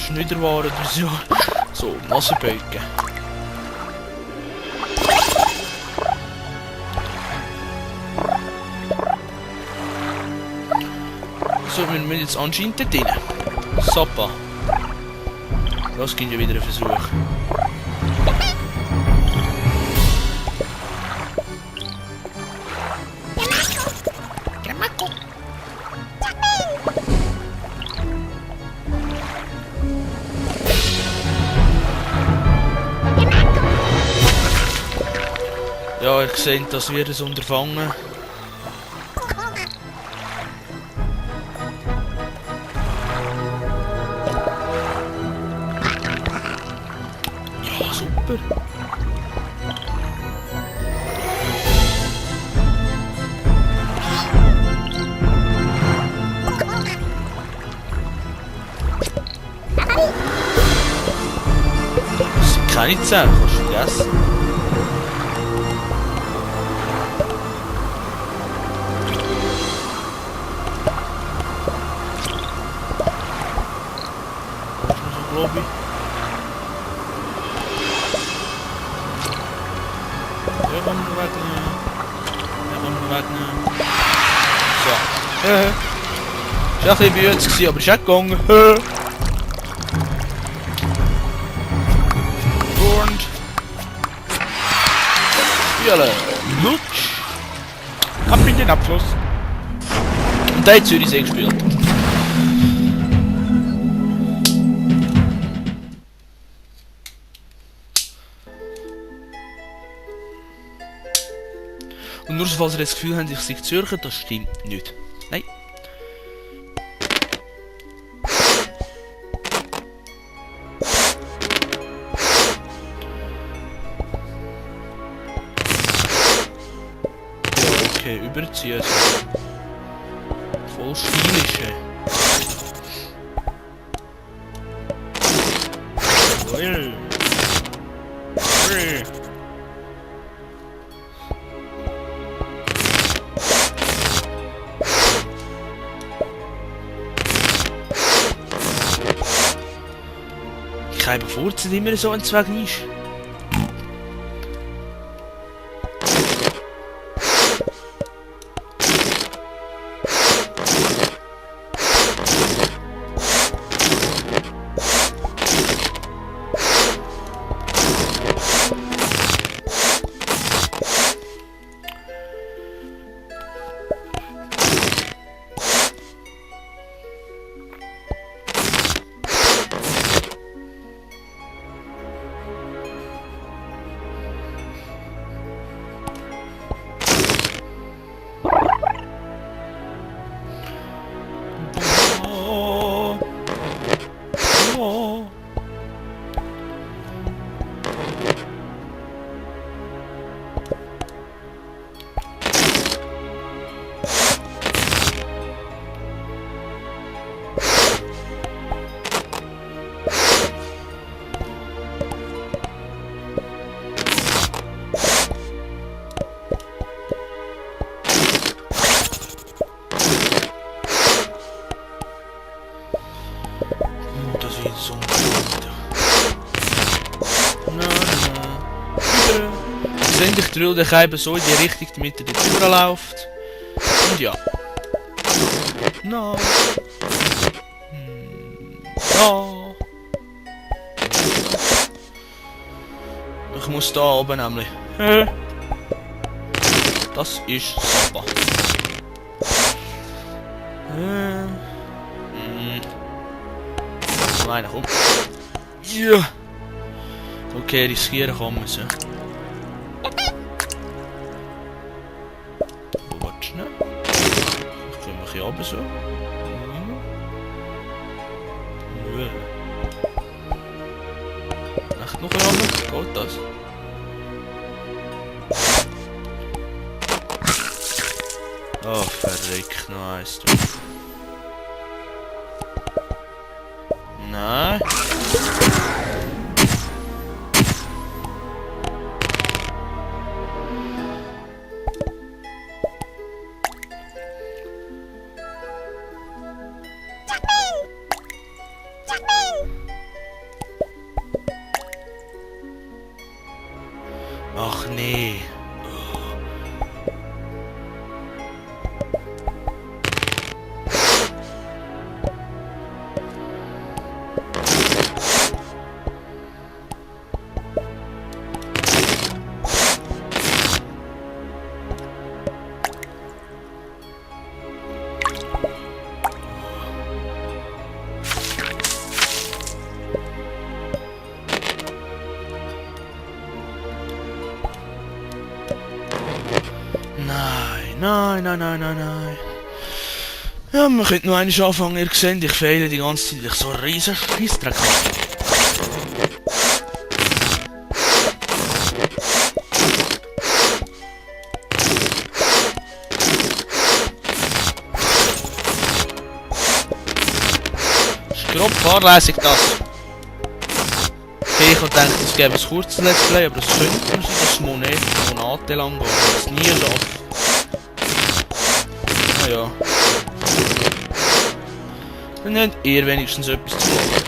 Schneiderwaren oder so. So, Wasserbeugen. So, wir müssen jetzt anscheinend dort rein. Sappa. Das gibt ja wieder einen Versuch. Ja, ihr seht, das wird ein Unterfangen. Ja, super. Das sind keine Zähne, kannst du vergessen. Lobby. Ja, komm, wir wegnehmen. Ja, komm, wir wegnehmen. So. Ist auch ein bisschen böse, aber ist auch gegangen. Und... Spielen. Lutsch. Hab ich den Abschluss. Und da hat Zürichsee gespielt. Und nur falls ihr das Gefühl habt, ich sei Zürcher, das stimmt nicht. Nein. Ja, okay, überziehen. Voll stylisch. Ui. Ui. Ich habe bevorzugt immer so ein Zweig nicht. Ich drill den Scheiben so in die Richtung, damit er dort überläuft. Und ja. No. No. Ich muss da oben nämlich. Das ist Sappa. Nein, komm. Ja. Okay, riskieren kann man so. Ich komme hier oben so. Echt noch ein anderer? Geht das? Oh, verrückt, noch eins. Nein. Ach nee. Nein. Ja, wir könnten noch einmal anfangen. Ihr seht, ich fehle die ganze Zeit, weil ich so einen riesen Scheissdreck habe. Ist grob fahrlässig das. Okay, ich habe gedacht, es gäbe ein kurzes Let's Play, aber das könnte man sein, dass es monatelang geht. Das ist nie schafft. Ja. Dann habt ihr wenigstens etwas zu machen.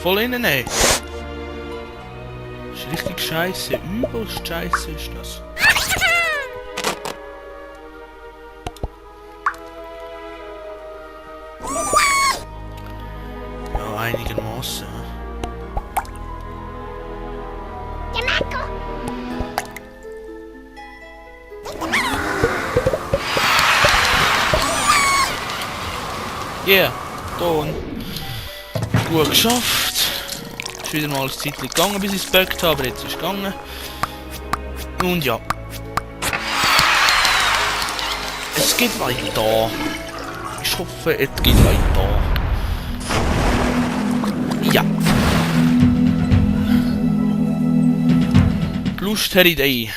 Voll innen, ey. Das ist richtig scheiße. Übelst scheiße ist das. Ja, einigermaßen. Yeah, Ton. Gut geschafft. Ist wieder mal ein Zeitchen gegangen, bis ich es gebackt habe, aber jetzt ist es gegangen. Und ja. Es geht weiter. Ich hoffe, es geht weiter. Ja. Die Lust her Idee.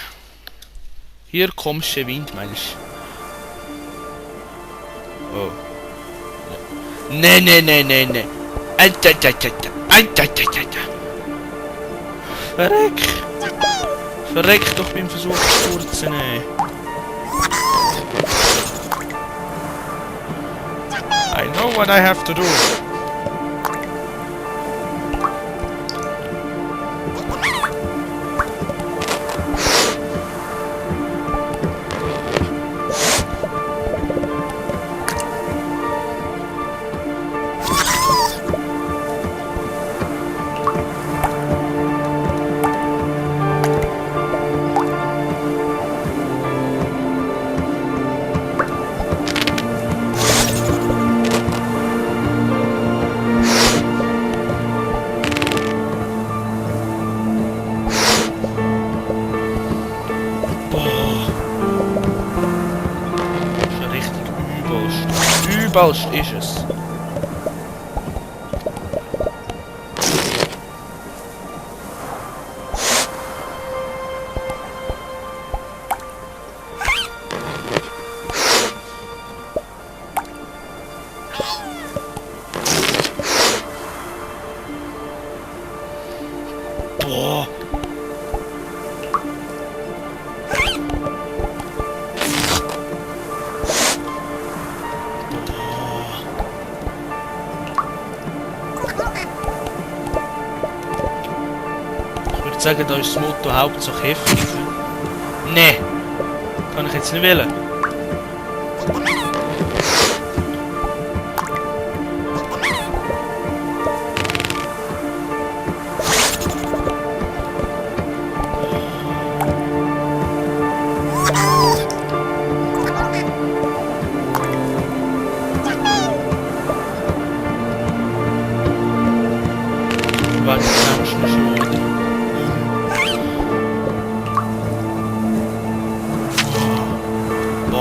Hier kommst du Wind, meinst du? Oh. Nee. Verreck! Verreck doch beim Versuch zu stürzen, ey. I know what I have to do. Übelst ist es. Boah. Ich würde sagen, da ist das Motto Hauptsache heftig. Nee, kann ich jetzt nicht wählen.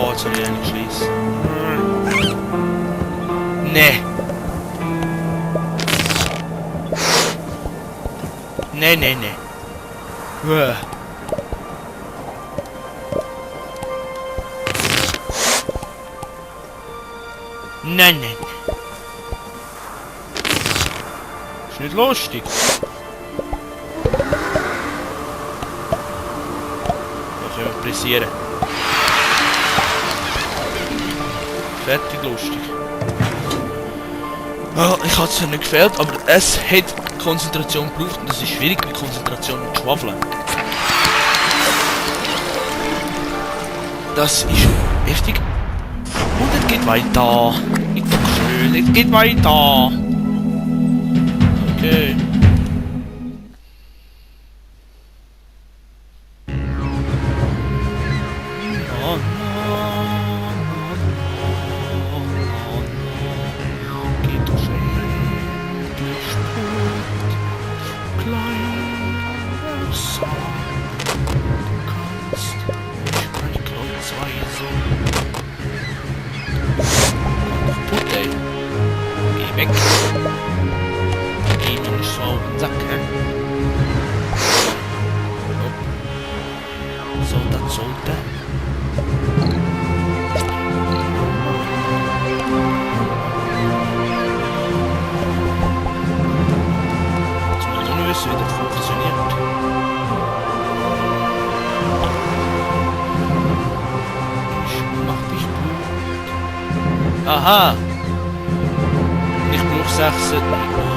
Oh, jetzt habe ich einen Scheiß. Nee. Nee, nee, nee. Uah. Nein, nein. Ist nicht lustig. Da können wir pressieren. Fertig lustig. Oh, ich habe es ja nicht gefällt, aber es hat Konzentration gebraucht und es ist schwierig mit Konzentration und Schwafeln. Das ist heftig. Und es geht weiter. Ist doch schön, es geht weiter. Okay. Weg. Geh mir nicht so auf den Sack, hä? So, das sollte. Jetzt muss ich nur wissen, wie das funktioniert. Ich mach dich gut. Aha! Ich brauche 6.